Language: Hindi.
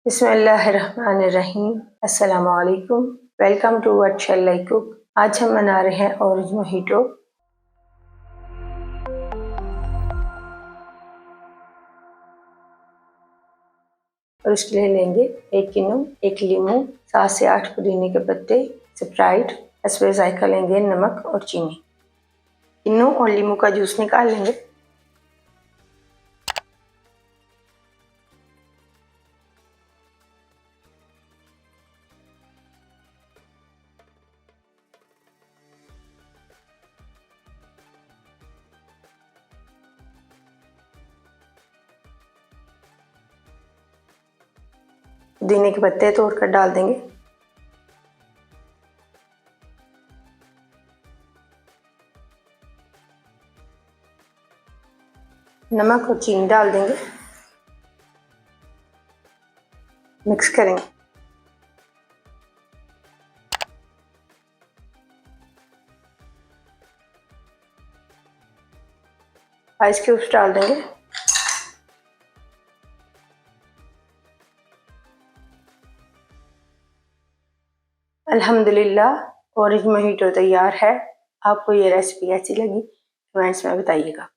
बिस्मिल्लाहिर्रहमानिर्रहीम। अस्सलामु अलैकुम। Welcome to what shall I cook. आज हम बना रहे हैं ऑरेंज मोहिटो। और इसके लिए लेंगे 1 किलो, 1 लीमू, 7 से 8 पुदीने के पत्ते, स्प्राइट, हस्बे जायका लेंगे नमक और चीनी। किन्नू और लीमू का जूस निकाल लेंगे। पुदीने के पत्ते तोड़कर डाल देंगे। नमक और चीनी डाल देंगे, मिक्स करेंगे। आइस क्यूब्स डाल देंगे। अल्हम्दुलिल्लाह ऑरेंज मोहिटो तैयार है। आपको ये रेसिपी कैसी लगी कमेंट्स में बताइएगा।